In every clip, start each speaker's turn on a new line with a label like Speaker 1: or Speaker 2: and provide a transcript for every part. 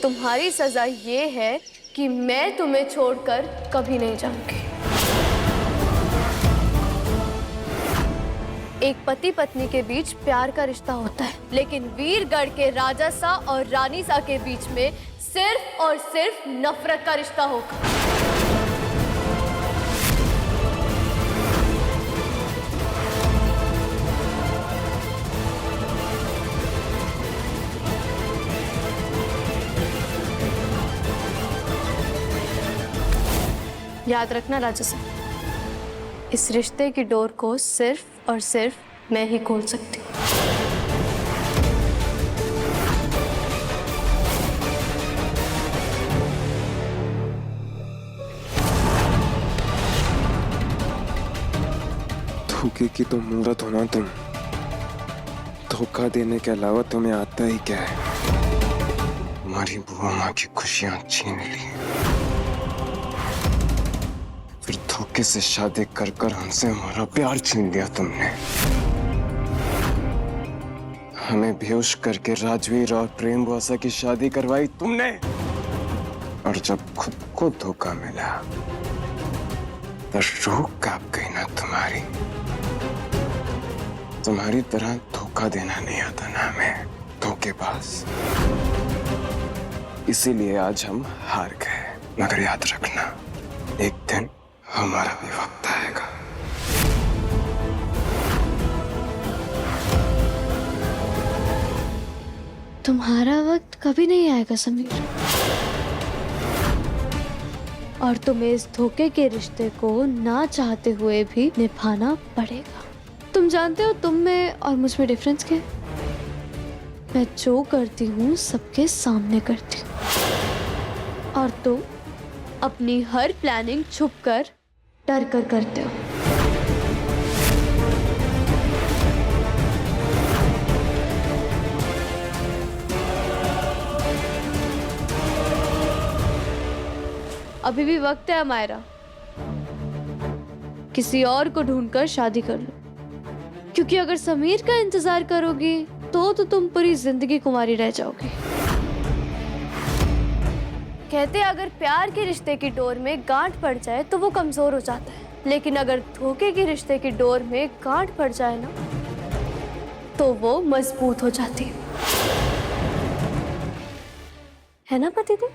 Speaker 1: तुम्हारी सजा ये है कि मैं तुम्हें छोड़कर कभी नहीं जाऊंगी। एक पति पत्नी के बीच प्यार का रिश्ता होता है, लेकिन वीरगढ़ के राजा सा और रानी सा के बीच में सिर्फ और सिर्फ नफरत का रिश्ता होगा। याद रखना राजा साहब, इस रिश्ते की डोर को सिर्फ और सिर्फ मैं ही खोल सकती हूँ।
Speaker 2: धोखे की तो मूर्त होना तुम। धोखा देने के अलावा तुम्हें आता ही क्या है? हमारी बुआ माँ की खुशियां छीन ली, फिर धोखे से शादी कर कर हमसे हमारा प्यार छीन लिया तुमने। हमें बेहोश करके राजवीर और प्रेम बुआसा की शादी करवाई तुमने, और जब खुद को धोखा मिला तो रूह कांप गई ना तुम्हारी। तुम्हारी तरह धोखा देना नहीं आता ना हमें, धोखेबाज। इसीलिए आज हम हार गए, मगर याद रखना एक दिन हमारा भी वक्त आएगा।
Speaker 1: तुम्हारा वक्त कभी नहीं आएगा समीर, और तुम्हें इस धोखे के रिश्ते को ना चाहते हुए भी निभाना पड़ेगा। तुम जानते हो तुम में और मुझ में डिफरेंस क्या है? मैं जो करती हूँ सबके सामने करती हूँ, और तुम अपनी हर प्लानिंग छुपकर डर कर करते हो। अभी भी वक्त है अमायरा, किसी और को ढूंढकर शादी कर लो, क्योंकि अगर समीर का इंतजार करोगी तो तुम पूरी जिंदगी कुंवारी रह जाओगी। कहते अगर प्यार के रिश्ते की डोर में गांठ पड़ जाए तो वो कमजोर हो जाता है, लेकिन अगर धोखे के रिश्ते की डोर में गांठ पड़ जाए ना तो वो मजबूत हो जाती है ना पतिदेव?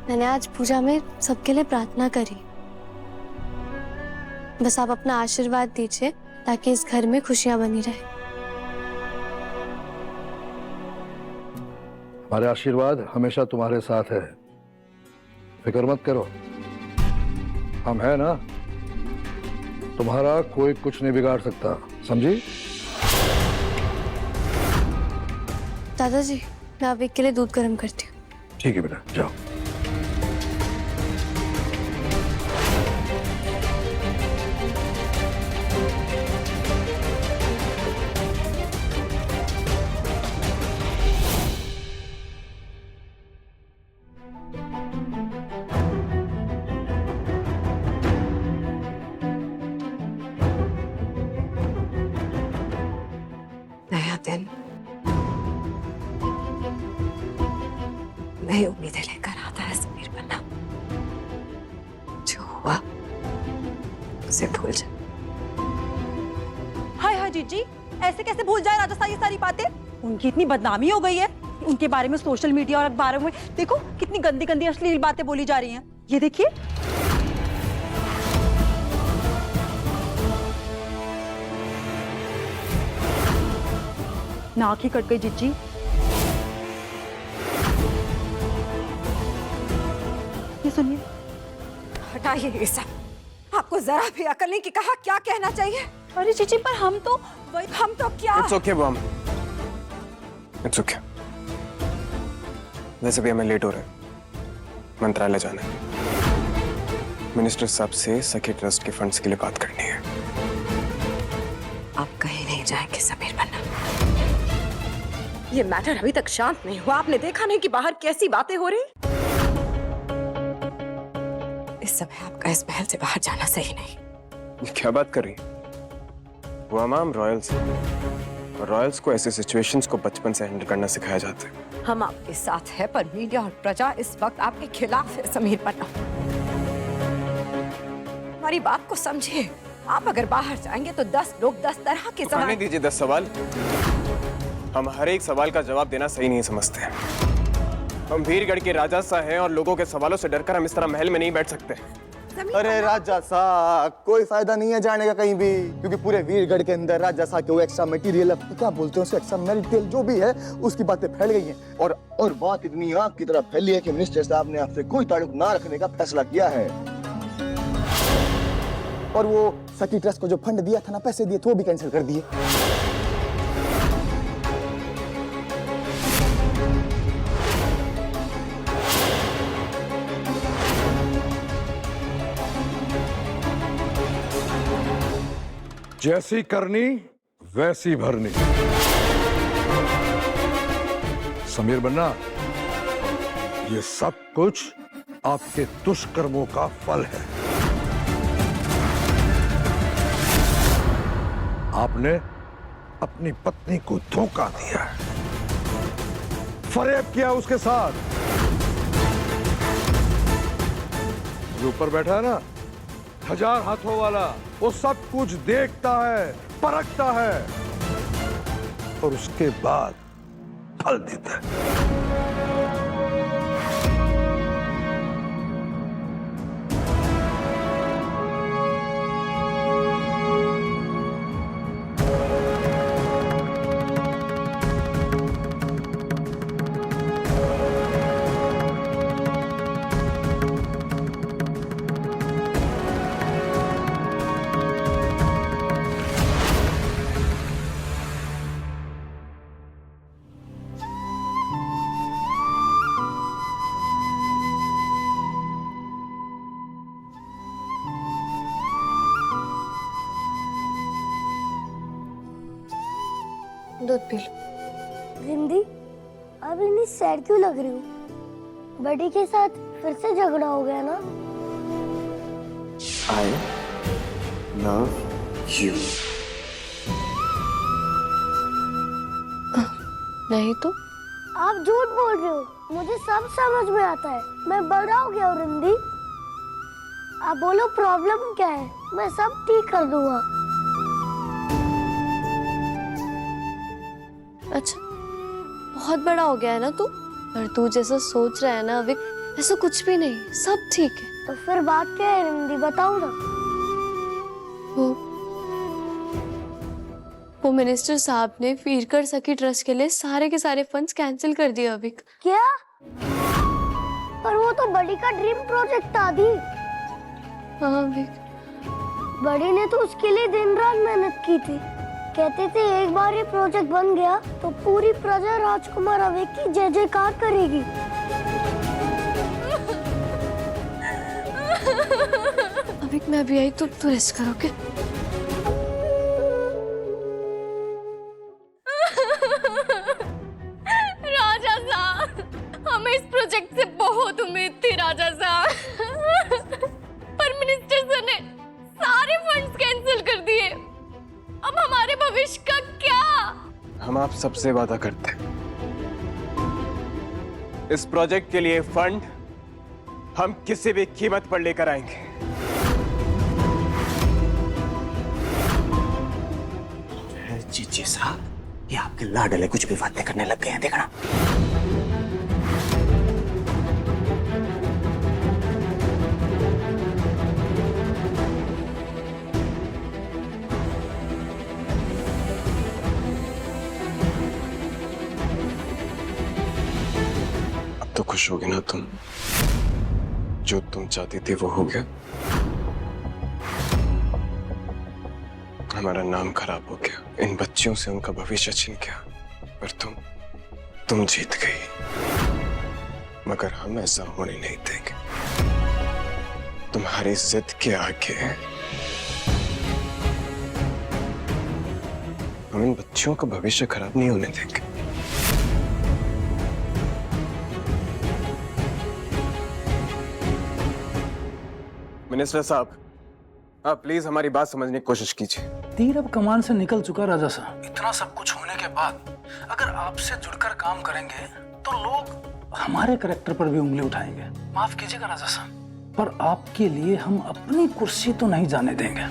Speaker 1: मैंने आज पूजा में सबके लिए प्रार्थना करी। बस आप अपना आशीर्वाद दीजिए ताकि इस घर में खुशियां बनी रहे।
Speaker 3: हमारे आशीर्वाद हमेशा तुम्हारे साथ है, फिक्र मत करो, हम है ना। तुम्हारा कोई कुछ नहीं बिगाड़ सकता, समझी?
Speaker 1: दादाजी, मैं अब एक के लिए दूध गर्म करती हूँ।
Speaker 3: ठीक है बेटा, जाओ।
Speaker 4: नया दिन, नई उम्मीदें लेकर आता है समीर बन्ना। जो हुआ उसे भूल जा।
Speaker 5: हाय हाय जीजी, ऐसे कैसे भूल जाए राजा साहब ये सारी बातें? उनकी इतनी बदनामी हो गई है, उनके बारे में सोशल मीडिया और अखबारों में देखो कितनी गंदी गंदी अश्लील बातें बोली जा रही हैं। ये देखिए, नाक ही कट गई जीजी। ये सुनिए।
Speaker 4: हटाइए ये सब, आपको जरा भी अकल नहीं कि कहा क्या कहना चाहिए।
Speaker 5: अरे जीजी, पर हम तो क्या?
Speaker 2: It's okay, Baum. It's okay। वैसे भी हमें लेट हो रहा है, मंत्रालय जाना है। मिनिस्टर साहब से सखी ट्रस्ट के फंड्स के लिए बात करनी है।
Speaker 4: आप कहीं नहीं जाएंगे समीर बन्ना। ये मैटर अभी तक शांत नहीं हुआ। आपने देखा नहीं कि बाहर कैसी बातें हो रही। इस समय आपका इस महल से बाहर जाना सही नहीं।
Speaker 2: क्या बात कर रही? वो हमाम रॉयल्स हैं। और रॉयल्स को ऐसे सिचुएशंस को बचपन से हैंडल करना सिखाया जाता है।
Speaker 4: हम आपके साथ हैं, पर मीडिया और प्रजा इस वक्त आपके खिलाफ है समीर बन्ना। हमारी बात को समझिए। आप अगर बाहर जाएंगे तो 10 लोग 10 तरह के
Speaker 2: तो करने दीजिए 10 सवाल। हम हर एक सवाल का जवाब देना सही नहीं समझते हैं। हम वीरगढ़ के राजा सा हैं और लोगों के सवालों से डरकर हम इस तरह महल में नहीं बैठ सकते।
Speaker 6: अरे राजा साहब, कोई फायदा नहीं है जाने का कहीं भी, क्योंकि पूरे वीरगढ़ के अंदर राजा साहब के वो एक्स्ट्रा मटेरियल, क्या बोलते हैं उसे, एक्स्ट्रा मटेरियल जो भी है, उसकी बातें फैल गई हैं। और बात इतनी आग की तरह फैली है कि मिनिस्टर साहब ने आपसे कोई ताल्लुक ना रखने का फैसला किया है। और वो सखी ट्रस्ट को जो फंड दिया था ना, पैसे दिए थे, वो भी कैंसिल कर दिए।
Speaker 3: जैसी करनी वैसी भरनी। समीर बन्ना, ये सब कुछ आपके दुष्कर्मों का फल है। आपने अपनी पत्नी को धोखा दिया, फरेब किया उसके साथ। जो ऊपर बैठा है ना, 1000 हाथों वाला, वो सब कुछ देखता है, परखता है और उसके बाद फल देता है।
Speaker 1: दूध पी लो।
Speaker 7: जिंदी, अब इतनी सैड क्यों लग रही हूँ? बड़ी के साथ फिर से झगड़ा हो गया ना?
Speaker 2: I love you।
Speaker 1: नहीं तो?
Speaker 7: आप झूठ बोल रहे हो, मुझे सब समझ में आता है। मैं बड़ा हो गया हूँ रिंदी। आप बोलो प्रॉब्लम क्या है, मैं सब ठीक कर दूंगा।
Speaker 1: अच्छा, बहुत बड़ा हो गया है ना तू? पर तू जैसा सोच रहा है ना अभी, ऐसा कुछ भी नहीं, सब ठीक है।
Speaker 7: तो फिर बात क्या है रिंदी, बताओ ना।
Speaker 1: वो मिनिस्टर साहब ने वीरगढ़ सखी ट्रस्ट के लिए सारे के सारे फंड्स कैंसिल कर दिए अभी।
Speaker 7: क्या? पर वो तो बड़ी का ड्रीम प्रोजेक्ट था दी।
Speaker 1: हाँ अभी।
Speaker 7: बड़ी ने तो उसके लिए दिन रात मेहनत की थी। कहते थे एक बार ये प्रोजेक्ट बन गया तो पूरी प्रजा राजकुमार अवेक की जय जयकार करेगी।
Speaker 1: अभी मैं अभी आई तो रेस्ट करोगे?
Speaker 8: राजा साहब, हमें इस प्रोजेक्ट से बहुत उम्मीद थी राजा साहब, पर मिनिस्टर सर ने सारे फंड्स कैंसिल कर दिए। अब हमारे भविष्य का क्या?
Speaker 2: हम आप सबसे वादा करते हैं, इस प्रोजेक्ट के लिए फंड हम किसी भी कीमत पर लेकर आएंगे।
Speaker 6: जीजे साहब, ये आपके लाडले कुछ भी बातें करने लग गए हैं, देखना।
Speaker 2: तो खुश होगी ना तुम? जो तुम चाहती थी वो हो गया। हमारा नाम खराब हो गया, इन बच्चियों से उनका भविष्य छिन गया, पर तुम जीत गई। मगर हम ऐसा होने नहीं देंगे। तुम्हारी जिद के आगे हम इन बच्चियों का भविष्य खराब नहीं होने देंगे। मिनिस्टर साहब, आप प्लीज हमारी बात समझने की कोशिश कीजिए।
Speaker 9: तीर अब कमान से निकल चुका राजा साहब। इतना सब कुछ होने के बाद अगर आपसे जुड़कर काम करेंगे तो लोग हमारे करैक्टर पर भी उंगली उठाएंगे। माफ कीजिएगा राजा साहब, पर आपके लिए हम अपनी कुर्सी तो नहीं जाने देंगे।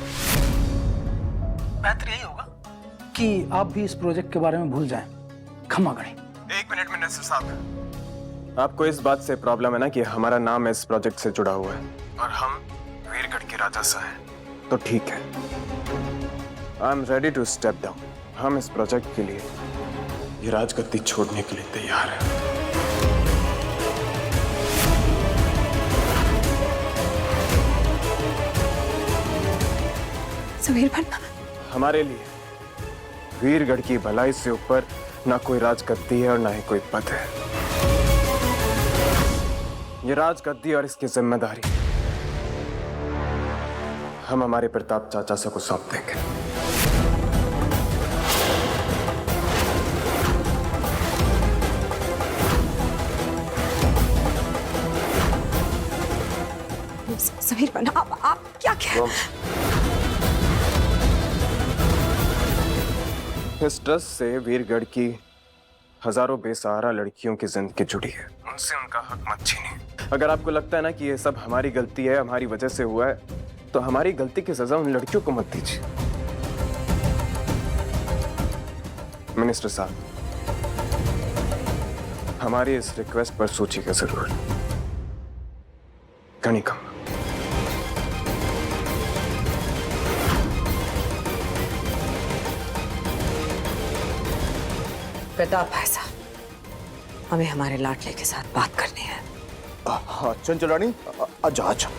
Speaker 9: बेहतर यही होगा कि आप भी इस प्रोजेक्ट के बारे में भूल जाएं। क्षमा करें।
Speaker 2: एक मिनट मिनिस्टर साहब, आपको इस बात से प्रॉब्लम है ना कि हमारा नाम इस प्रोजेक्ट से जुड़ा हुआ है और हम वीरगढ़ के राजा सा हैं, तो ठीक है, I am ready to step down. हम इस प्रोजेक्ट के लिए ये राजगद्दी छोड़ने के लिए तैयार हैं।
Speaker 4: समीर भन्ना,
Speaker 2: हमारे लिए वीरगढ़ की भलाई से ऊपर ना कोई राजगद्दी है और ना ही कोई पद है। ये राजगद्दी और इसकी जिम्मेदारी हम हमारे प्रताप चाचा से को सौंप देंगे।
Speaker 4: समीर भन्ना, आप क्या कह रहे हैं?
Speaker 2: इस ट्रस्ट से वीरगढ़ की हजारों बेसहारा लड़कियों की जिंदगी जुड़ी है, उनसे उनका हक मत छीनिए। अगर आपको लगता है ना कि ये सब हमारी गलती है, हमारी वजह से हुआ है, तो हमारी गलती की सजा उन लड़कियों को मत दीजिए। मिनिस्टर साहब, हमारी इस रिक्वेस्ट पर सोचिएगा जरूर। कनिकम,
Speaker 4: प्रताप भाई साहब, हमें हमारे लाडले के साथ बात करनी है।
Speaker 6: हाँ चंचल रानी, आजा आजा।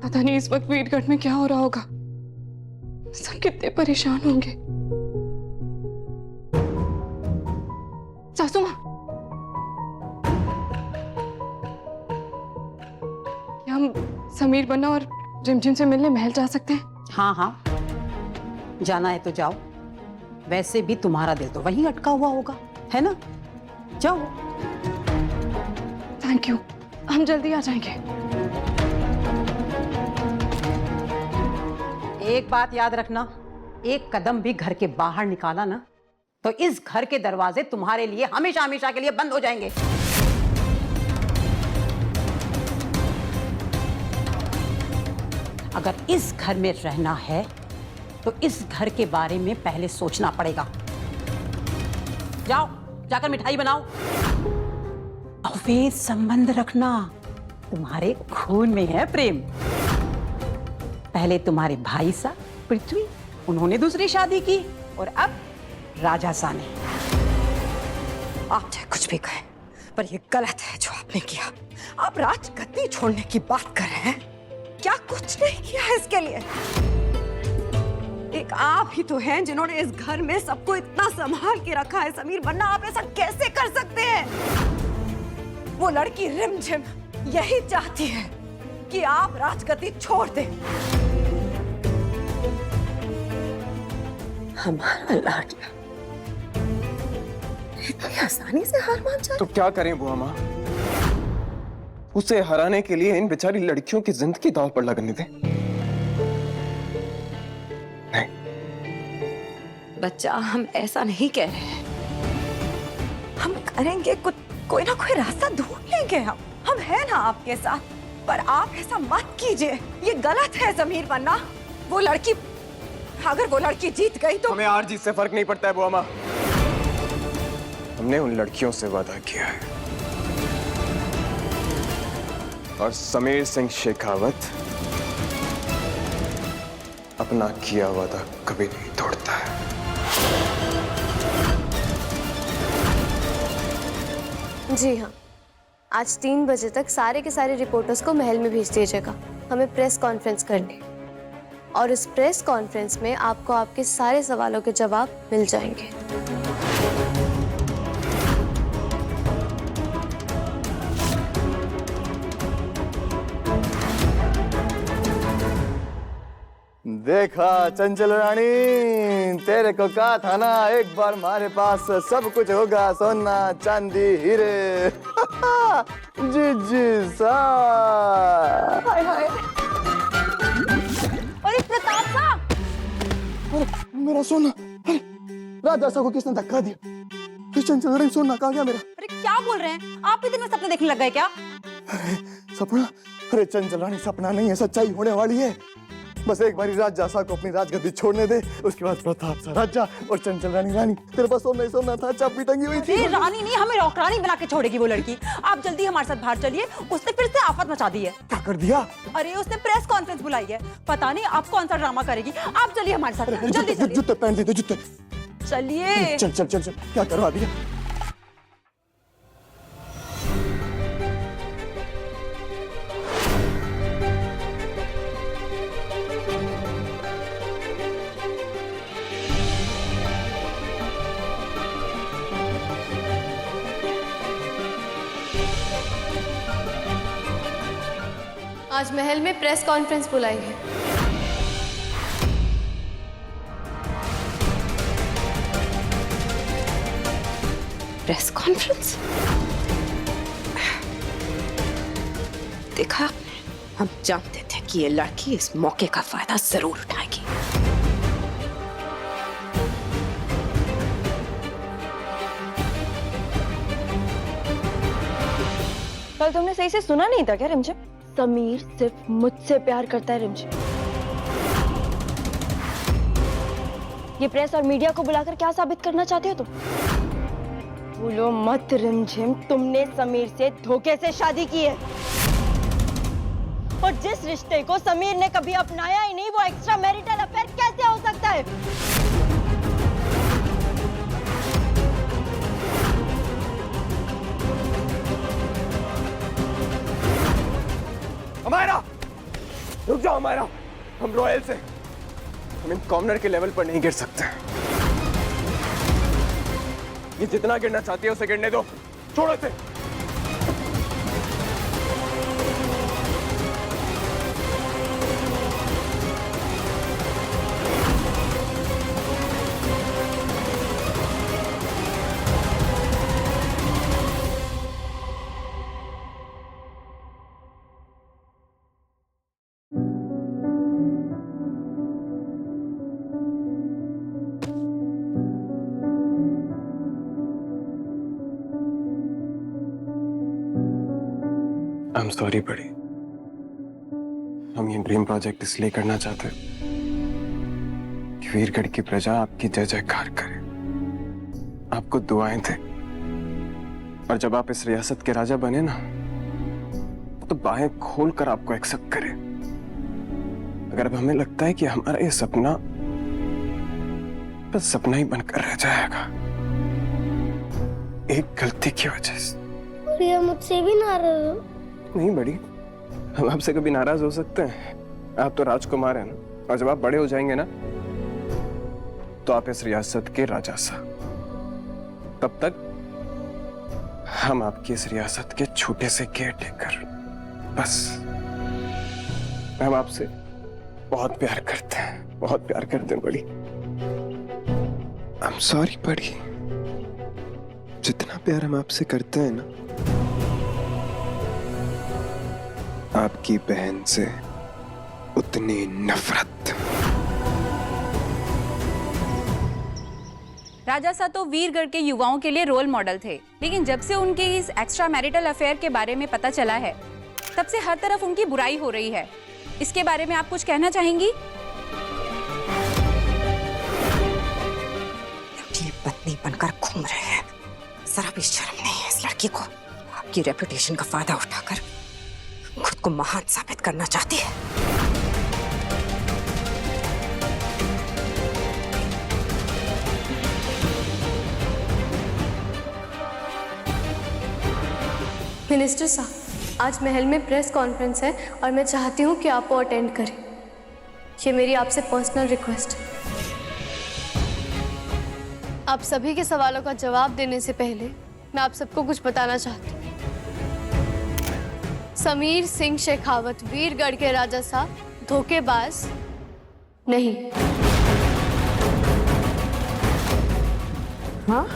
Speaker 10: पता नहीं इस वक्त वीरगढ़ में क्या हो रहा होगा। सब कितने परेशान होंगे। सासू माँ, क्या हम समीर बन्ना और रिमझिम से मिलने महल जा सकते हैं?
Speaker 5: हाँ हाँ, जाना है तो जाओ। वैसे भी तुम्हारा दिल तो वहीं अटका हुआ होगा, है ना? जाओ।
Speaker 10: थैंक यू, हम जल्दी आ जाएंगे।
Speaker 5: एक बात याद रखना, एक कदम भी घर के बाहर निकाला ना तो इस घर के दरवाजे तुम्हारे लिए हमेशा हमेशा के लिए बंद हो जाएंगे। अगर इस घर में रहना है तो इस घर के बारे में पहले सोचना पड़ेगा। जाओ, जाकर मिठाई बनाओ। अवैध संबंध रखना, तुम्हारे खून में है प्रेम। पहले तुम्हारे भाई साहब पृथ्वी, उन्होंने दूसरी शादी की, और अब राजा सा ने।
Speaker 4: आप चाहे कुछ भी कहें, पर ये गलत है जो आपने किया। आप राजगद्दी छोड़ने की बात कर रहे हैं, क्या कुछ नहीं किया है इसके लिए? एक आप ही तो हैं जिन्होंने इस घर में सबको इतना संभाल के रखा है। समीर बन्ना, आप ऐसा कैसे कर सकते हैं? वो लड़की रिमझिम यही चाहती है कि आप राजगद्दी छोड़ दें। हमारा लाडला इतनी आसानी से हार मान जाए?
Speaker 2: तो क्या करें बुआ माँ? उसे हराने के लिए इन बेचारी लड़कियों की जिंदगी दांव पर लगने दें? नहीं
Speaker 4: बच्चा, हम ऐसा नहीं कह रहे हैं। हम करेंगे कुछ, कोई ना कोई रास्ता ढूंढ लेंगे। हम हैं ना आपके साथ, पर आप ऐसा मत कीजिए, ये गलत है। समीर बन्ना, वो लड़की, अगर वो लड़की जीत गई तो
Speaker 2: हमें हार जीत से फर्क नहीं पड़ता है बुआ माँ। हमने उन लड़कियों से वादा किया है और समीर सिंह शेखावत अपना किया वादा कभी नहीं तोड़ता है।
Speaker 1: जी हाँ, आज 3 बजे तक सारे के सारे रिपोर्टर्स को महल में भेज दीजिएगा, हमें प्रेस कॉन्फ्रेंस करनी। और इस प्रेस कॉन्फ्रेंस में आपको आपके सारे सवालों के जवाब मिल जाएंगे।
Speaker 6: देखा चंचल रानी, तेरे को कहा था ना, एक बार हमारे पास सब कुछ होगा, सोना चांदी हीरे। जी जी सा।
Speaker 4: हाय हाय। अरे प्रताप साहब,
Speaker 6: अरे मेरा सोना, अरे राजा साहब को किसने धक्का दिया? ये चंचल रानी सोना कहाँ गया मेरा?
Speaker 4: अरे क्या बोल रहे हैं आप? भी दिन में सपने देखने लग गए क्या?
Speaker 6: अरे सपना? अरे चंचल रानी सपना नहीं है, सच्चाई होने वाली है। बस एक बारी राजा साहब को अपनी राजगद्दी छोड़ने दे, उसके बाद प्रताप सा राजा और चंचल रानी रानी। तेरे पास सोना ही सोना था, चाबी टंगी हुई थी।
Speaker 4: रानी नहीं, हमें रॉकरानी बना के छोड़ेगी वो लड़की। आप जल्दी हमारे साथ बाहर चलिए, उसने फिर से आफत मचा दी है।
Speaker 6: क्या कर दिया?
Speaker 4: अरे उसने प्रेस कॉन्फ्रेंस बुलाई है, पता नहीं आप कौन सा ड्रामा करेगी। आप चलिए हमारे साथ, जल्दी चलिए।
Speaker 6: जूते पहन दे, जूते
Speaker 4: चलिए।
Speaker 6: चल चल चल चल, क्या करवा दिया?
Speaker 1: आज महल में प्रेस कॉन्फ्रेंस बुलाई है।
Speaker 4: Press conference? देखा आपने, हम जानते थे कि ये लड़की इस मौके का फायदा जरूर उठाएगी।
Speaker 8: कल तुमने सही से सुना नहीं था क्या रिमझिम? समीर सिर्फ मुझसे प्यार करता है रिमझिम। ये प्रेस और मीडिया को बुलाकर क्या साबित करना चाहते हो तुम? भूलो मत रिमझिम, तुमने समीर से धोखे से शादी की है। और जिस रिश्ते को समीर ने कभी अपनाया ही नहीं, वो एक्स्ट्रा मैरिटल अफेयर कैसे हो सकता है?
Speaker 2: हमारा रुक जाओ, हमारा हम रॉयल से, हम इन कॉमनर के लेवल पर नहीं गिर सकते। ये जितना गिरना चाहती है उसे गिरने दो, छोड़ो इसे। I'm sorry बड़ी, हम ये ड्रीम प्रोजेक्ट इसलिए करना चाहते कि वीरगढ़ की प्रजा आपकी जय जयकार करे, आपको दुआएं दे। और जब आप इस रियासत के राजा बने ना, तो बाहें खोलकर आपको एक्सेप्ट करे। अगर अब हमें लगता है कि हमारा ये सपना बस सपना ही बनकर रह जाएगा एक गलती की वजह से।
Speaker 7: और ये मुझसे भी नाराज हो?
Speaker 2: नहीं बड़ी, हम आपसे कभी नाराज हो सकते हैं? आप तो राजकुमार हैं ना, और जब आप बड़े हो जाएंगे ना, तो आप इस रियासत के राजा सा। तब तक हम आपकी इस रियासत के छोटे से केयर टेकर, बस। हम आपसे बहुत प्यार करते हैं, बहुत प्यार करते हैं बड़ी। I'm sorry बड़ी, जितना प्यार हम आपसे करते हैं ना, आपकी बहन से उतनी नफरत।
Speaker 11: राजा सा तो वीरगढ़ के युवाओं के लिए रोल मॉडल थे, लेकिन जब से उनके इस एक्स्ट्रा मैरिटल अफेयर के बारे में पता चला है, तब से हर तरफ उनकी बुराई हो रही है। इसके बारे में आप कुछ कहना चाहेंगी?
Speaker 4: ये पत्नी बनकर घूम रहे हैं, जरा भी शर्म नहीं है इस लड़की को। आपकी रेपुटेशन का फायदा उठाकर खुद को महान साबित करना चाहती है।
Speaker 1: मिनिस्टर साहब, आज महल में प्रेस कॉन्फ्रेंस है और मैं चाहती हूँ कि आप वो अटेंड करें। ये मेरी आपसे पर्सनल रिक्वेस्ट है। आप सभी के सवालों का जवाब देने से पहले मैं आप सबको कुछ बताना चाहती हूँ। समीर सिंह शेखावत वीरगढ़ के राजा साहब धोखेबाज नहीं।
Speaker 5: हाँ?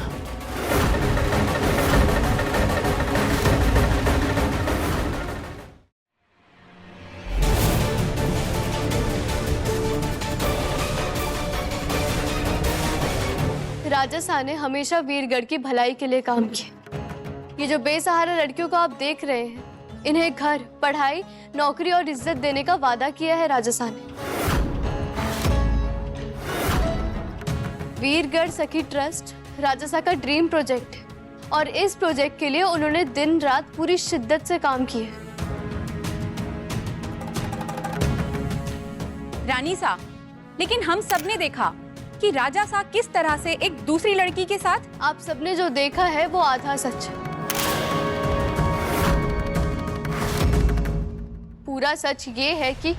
Speaker 1: राजा साहब ने हमेशा वीरगढ़ की भलाई के लिए काम किया। ये जो बेसहारा लड़कियों को आप देख रहे हैं, इन्हें घर, पढ़ाई, नौकरी और इज्जत देने का वादा किया है राजा साहब ने। वीरगढ़ सखी ट्रस्ट राजा साहब का ड्रीम प्रोजेक्ट है और इस प्रोजेक्ट के लिए उन्होंने दिन रात पूरी शिद्दत से काम किया है।
Speaker 11: रानी सा, लेकिन हम सबने देखा कि राजा सा किस तरह से एक दूसरी लड़की के साथ।
Speaker 1: आप सबने जो देखा है वो आधा सच है। पूरा सच ये है कि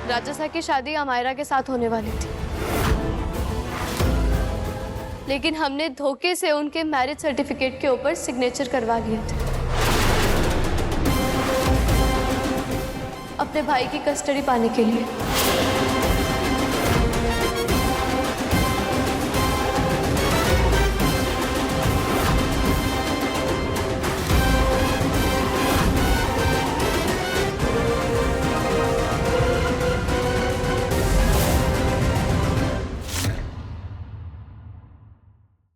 Speaker 1: राजा साहब की शादी अमायरा के साथ होने वाली थी, लेकिन हमने धोखे से उनके मैरिज सर्टिफिकेट के ऊपर सिग्नेचर करवा लिए थे अपने भाई की कस्टडी पाने के लिए।